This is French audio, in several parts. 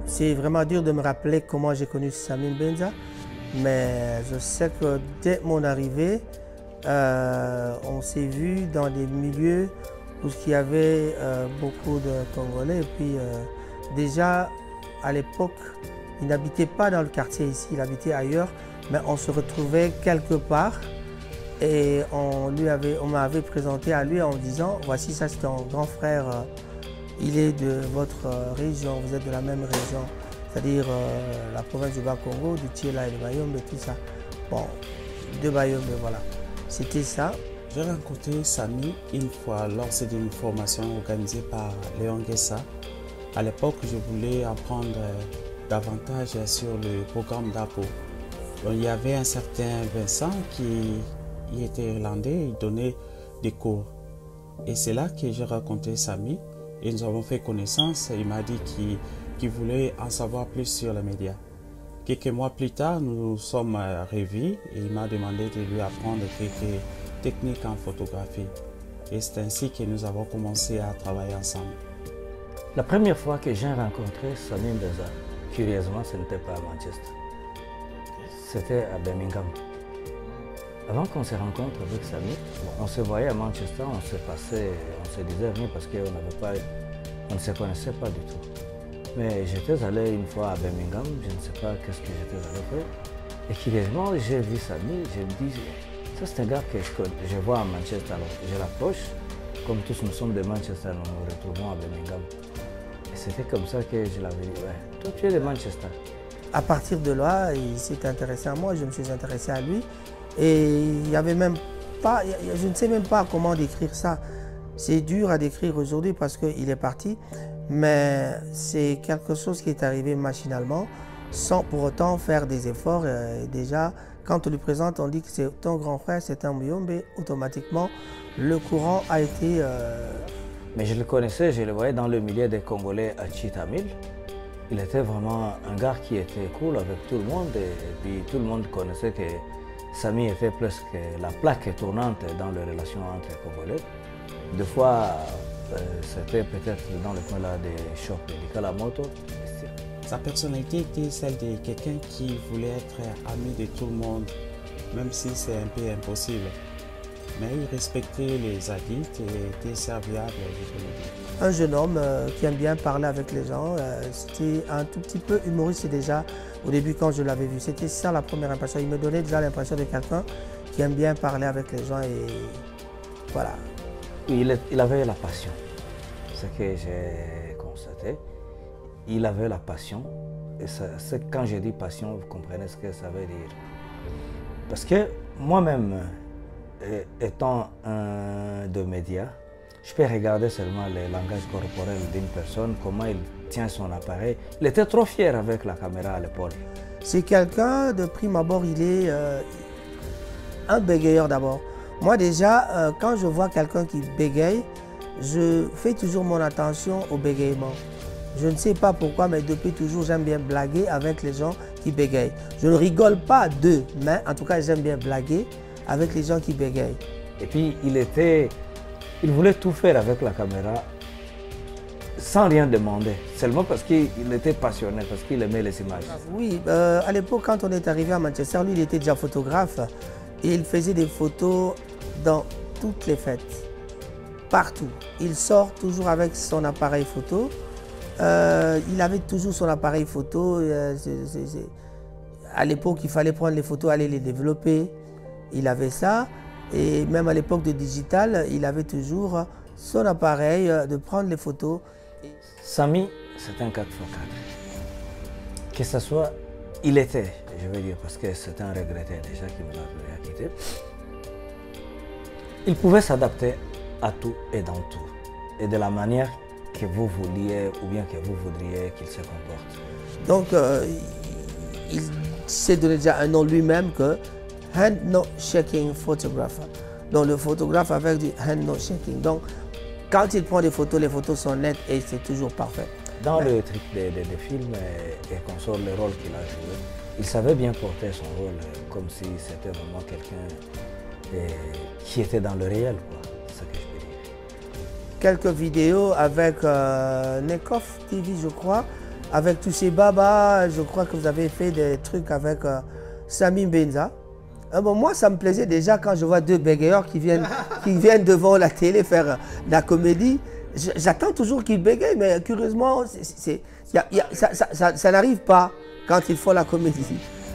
C'est vraiment dur de me rappeler comment j'ai connu Samy Mbenza, mais je sais que dès mon arrivée, on s'est vu dans des milieux où il y avait beaucoup de Congolais. Et puis déjà, à l'époque, il n'habitait pas dans le quartier ici, il habitait ailleurs, mais on se retrouvait quelque part. Et on m'avait présenté à lui en me disant, voici ça c'est ton grand frère, il est de votre région, vous êtes de la même région, c'est-à-dire la province du Bas-Congo, du Tiela et de Bayombe et tout ça. Bon, de Bayombe, voilà. C'était ça. J'ai rencontré Samy une fois lors d'une formation organisée par Léon Guessa. À l'époque, je voulais apprendre davantage sur le programme d'APO. Il y avait un certain Vincent qui était irlandais, il donnait des cours. Et c'est là que j'ai rencontré Samy et nous avons fait connaissance. Il m'a dit qu'il voulait en savoir plus sur les médias. Quelques mois plus tard, nous nous sommes revus et il m'a demandé de lui apprendre quelques techniques en photographie. Et c'est ainsi que nous avons commencé à travailler ensemble. La première fois que j'ai rencontré Samy Mbenza, curieusement, ce n'était pas à Manchester. C'était à Birmingham. Avant qu'on se rencontre avec Samy, on se voyait à Manchester, on se disait rien parce qu'on ne se connaissait pas du tout. Mais j'étais allé une fois à Birmingham, je ne sais pas qu'est-ce que j'étais allé faire. Et curieusement, j'ai vu Samy, je me dis, ça c'est un gars que je vois à Manchester. Alors je l'approche, comme tous nous sommes de Manchester, nous nous retrouvons à Birmingham. Et c'était comme ça que je l'avais dit, ouais, toi tu es de Manchester. À partir de là, il s'est intéressé à moi, je me suis intéressé à lui. Et il n'y avait même pas, je ne sais même pas comment décrire ça. C'est dur à décrire aujourd'hui parce qu'il est parti, mais c'est quelque chose qui est arrivé machinalement, sans pour autant faire des efforts. Et déjà, quand on lui présente, on dit que c'est ton grand frère, c'est un Muyombe, automatiquement, le courant a été... Mais je le connaissais, je le voyais dans le milieu des Congolais à Chitamil. Il était vraiment un gars qui était cool avec tout le monde et puis tout le monde connaissait que Samy était presque la plaque tournante dans les relations entre les Congolais. Des fois, c'était peut-être dans le coin là des shops de Kalamoto. Sa personnalité était celle de quelqu'un qui voulait être ami de tout le monde, même si c'est un peu impossible. Mais il respectait les adultes et était serviable. Un jeune homme qui aime bien parler avec les gens. C'était un tout petit peu humoriste déjà au début quand je l'avais vu. C'était ça la première impression. Il me donnait déjà l'impression de quelqu'un qui aime bien parler avec les gens et voilà. Il avait la passion, ce que j'ai constaté. Il avait la passion. Et quand je dis passion, vous comprenez ce que ça veut dire. Parce que moi-même, étant un de médias, je peux regarder seulement le langage corporel d'une personne, comment il tient son appareil. Il était trop fier avec la caméra à l'épaule. C'est quelqu'un, de prime abord, il est un bégayeur d'abord. Moi déjà, quand je vois quelqu'un qui bégaye, je fais toujours mon attention au bégaiement. Je ne sais pas pourquoi, mais depuis toujours, j'aime bien blaguer avec les gens qui bégayent. Je ne rigole pas d'eux, mais en tout cas, j'aime bien blaguer avec les gens qui bégayent. Et puis, il voulait tout faire avec la caméra sans rien demander, seulement parce qu'il était passionné, parce qu'il aimait les images. Oui, à l'époque, quand on est arrivé à Manchester, lui, il était déjà photographe et il faisait des photos dans toutes les fêtes, partout. Il sort toujours avec son appareil photo. Il avait toujours son appareil photo. À l'époque, il fallait prendre les photos, aller les développer. Il avait ça. Et même à l'époque de digital, il avait toujours son appareil de prendre les photos. Samy, c'est un 4x4. Que ce soit, il était, je veux dire, parce que c'est un regretté déjà qui nous a quittés. Il pouvait s'adapter à tout et dans tout. Et de la manière que vous vouliez ou bien que vous voudriez qu'il se comporte. Donc, il s'est donné déjà un nom lui-même que Hand No Shaking Photographer. Donc, le photographe avec du Hand No Shaking. Donc, quand il prend des photos, les photos sont nettes et c'est toujours parfait. Dans le truc des films et qu'on sort le rôle qu'il a joué, il savait bien porter son rôle comme si c'était vraiment quelqu'un qui était dans le réel, quoi. C'est ce que je peux dire. Quelques vidéos avec Nekov TV, je crois, avec tous ces babas. Je crois que vous avez fait des trucs avec Samy Mbenza. Bon, moi, ça me plaisait déjà quand je vois deux bégayeurs qui viennent devant la télé faire de la comédie. J'attends toujours qu'ils bégayent, mais curieusement, ça n'arrive pas quand ils font la comédie.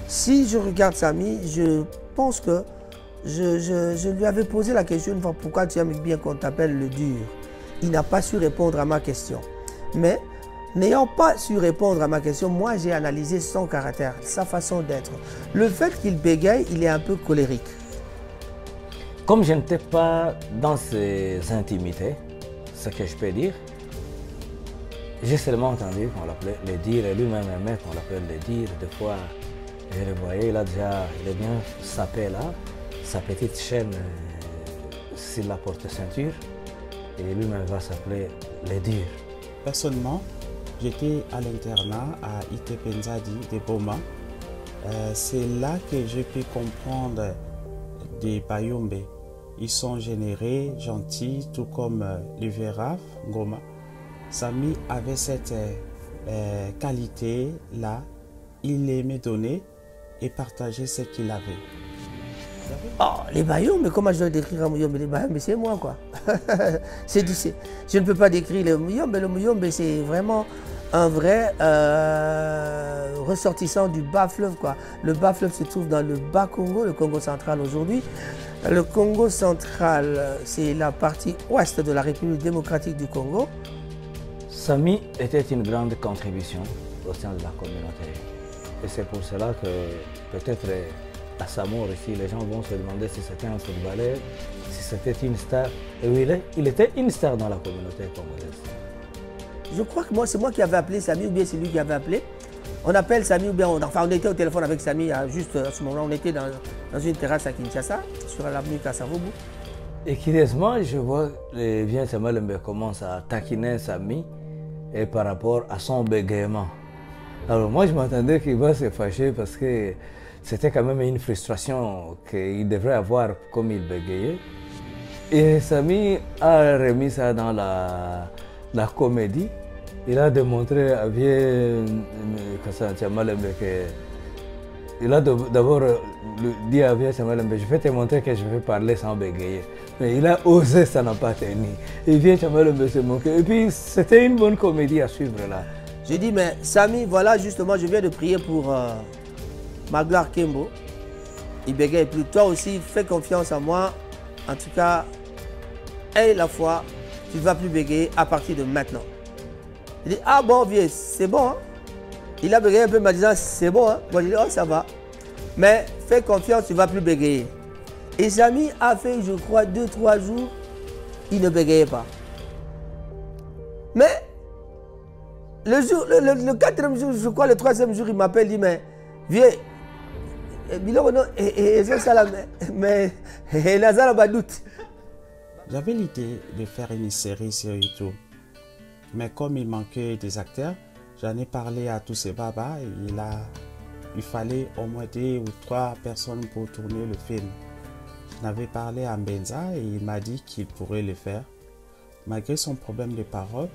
Si je regarde Samy, je pense que je lui avais posé la question une fois, pourquoi tu aimes bien qu'on t'appelle le dur? Il n'a pas su répondre à ma question. Mais n'ayant pas su répondre à ma question, moi j'ai analysé son caractère, sa façon d'être. Le fait qu'il bégaye, il est un peu colérique. Comme je n'étais pas dans ses intimités, ce que je peux dire, j'ai seulement entendu qu'on l'appelait le dire, et lui-même aimait qu'on l'appelle le dire. Des fois, je le voyais, il est bien sapé là, sa petite chaîne sur la porte-ceinture, et lui-même va s'appeler le dire. Personnellement, j'étais à l'internat à Itepenzadi de Boma. C'est là que j'ai pu comprendre des Bayombe. Ils sont généreux, gentils, tout comme les Veraf, Ngoma. Samy avait cette qualité-là. Il aimait donner et partager ce qu'il avait. Oh, les Bayombe, mais comment je dois décrire un Muyombe? Les Bayombe, c'est moi, quoi. Je ne peux pas décrire le Muyombe. Le Muyombe, c'est vraiment un vrai ressortissant du bas-fleuve, quoi. Le bas-fleuve se trouve dans le Bas-Congo, le Congo central aujourd'hui. Le Congo central, c'est la partie ouest de la République démocratique du Congo. Samy était une grande contribution au sein de la communauté. Et c'est pour cela que peut-être à sa mort ici, les gens vont se demander si c'était un footballeur, si c'était une star. Et oui, il était une star dans la communauté congolaise. Je crois que c'est moi qui avais appelé Samy, ou bien c'est lui qui avait appelé. On appelle Samy, ou bien on était au téléphone avec Samy, juste à ce moment-là, on était dans une terrasse à Kinshasa, sur l'avenue Kassavobu. Et curieusement, je vois les vieux Samuel Mbe commence à taquiner Samy et par rapport à son bégaiement. Alors moi, je m'attendais qu'il va se fâcher parce que c'était quand même une frustration qu'il devrait avoir comme il bégayait. Et Samy a remis ça dans la comédie. Il a démontré à vieux Samuel Mbe que... Il a d'abord dit à vieux Samuel Mbe, je vais te montrer que je vais parler sans bégayer. Mais il a osé, ça n'a pas tenu. Et vieux Samuel Mbe se moquait. Et puis c'était une bonne comédie à suivre là. J'ai dit, mais Samy, voilà justement, je viens de prier pour Magloire Kembo. Il bégaye plus. Toi aussi, fais confiance en moi. En tout cas, aie la foi, tu ne vas plus bégayer à partir de maintenant. Il dit, ah bon, vieux, c'est bon. Hein? Il a bégayé un peu, en me disant, c'est bon. Hein? Moi, je dis, oh, ça va. Mais fais confiance, tu ne vas plus bégayer. Et Samy a fait, je crois, 2-3 jours, il ne bégayait pas. Mais le 4e jour, je crois, le 3e jour, il m'appelle, il dit, mais vieux, j'avais l'idée de faire une série sur YouTube. Mais comme il manquait des acteurs, j'en ai parlé à tous ces babas et il fallait au moins 2 ou 3 personnes pour tourner le film. J'en avais parlé à Mbenza et il m'a dit qu'il pourrait le faire. Malgré son problème de parole,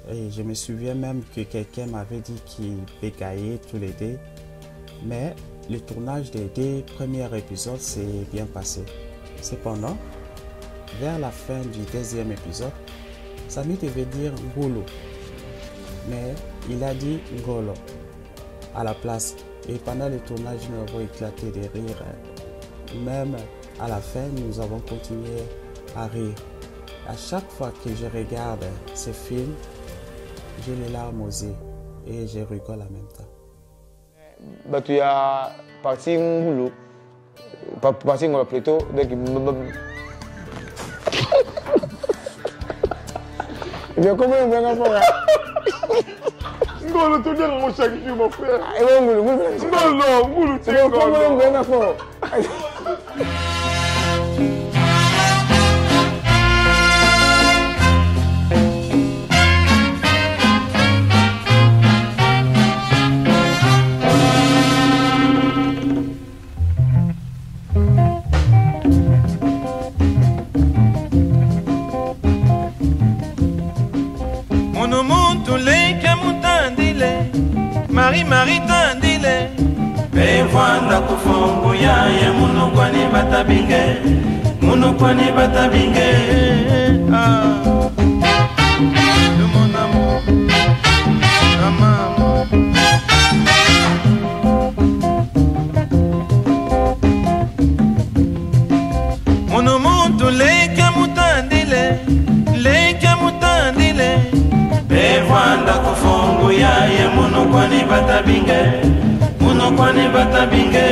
et je me souviens même que quelqu'un m'avait dit qu'il bégayait tous les deux. Mais le tournage des 2 premiers épisodes s'est bien passé. Cependant, vers la fin du 2e épisode, Samy devait dire Ngolo. Mais il a dit Ngolo à la place. Et pendant le tournage, nous avons éclaté de rire. Même à la fin, nous avons continué à rire. À chaque fois que je regarde ce film, j'ai les larmes aux yeux et je rigole en même temps. Tu as parti Ngolo. Parti Ngolo plutôt. Mais comment on va faire ça? Ngolo, tu dis mon chaque jour, mon frère. Non, Ngolo, tu es Ngolo. Comment on va faire? Mono mutu leke mutandile Marie tandile Bevanda kufongo ya ye Munu kwani batabinge Ah de mon amour maman Munu muntu leka mutandile Bevanda kufongo ya ye Munu kwani batabinge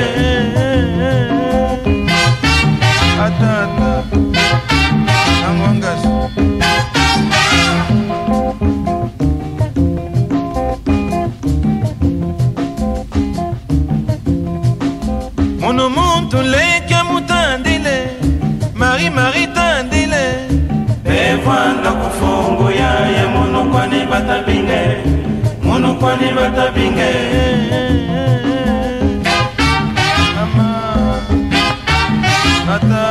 Atata Angwangas Munu muntu leka mutandile Marie tandile Bevanda kufongo ya ye Munu kwani batabinge Ata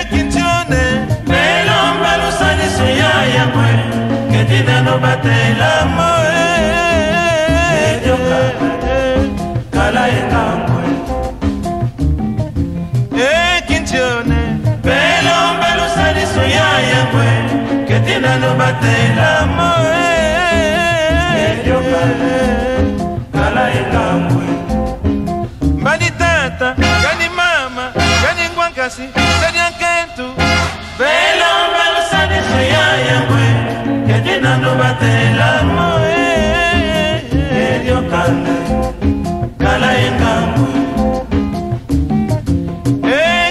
Kintione Belomba lusani suya ya mwe Ketina no batela moe Edioka Kala ekangwe Kintione Belomba lusani suya ya mwe Ketina no batela moe Edioka Kala ekangwe Bani tata, gani mama, gani ngwankasi, sadi ankentu Belomba lusani suya yangwe, kedina no batela moe Edio kande, kala yengangwe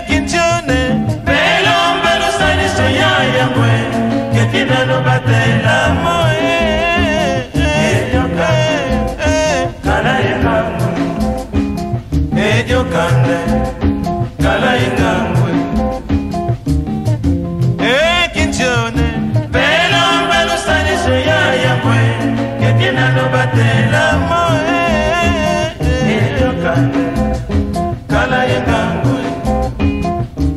Kintione, belomba lusani suya yangwe, kedina no batela moe Edio kande, kala yengangwe Edio kande, kala ingangwe Kintione, belomba lusani suya yangwe Ketina no batela moe Edio kande, kala ingangwe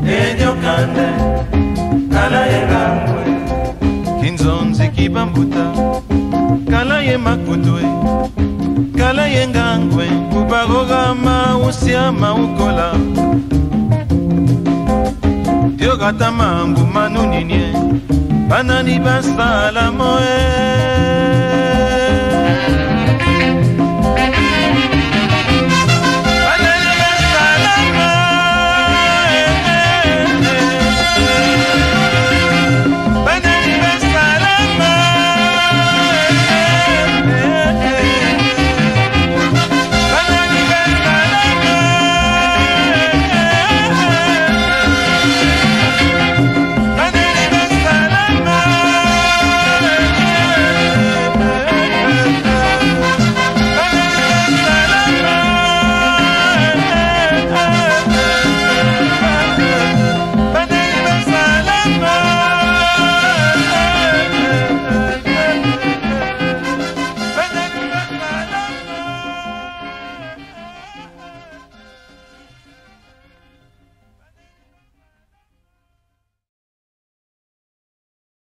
Edio kande, kala ingangwe Kinzonzi kibambuta, kala ye makutwe Kala yengangwe Kubarogama usiama ukola Diogata mambu manuninye Banani basala moe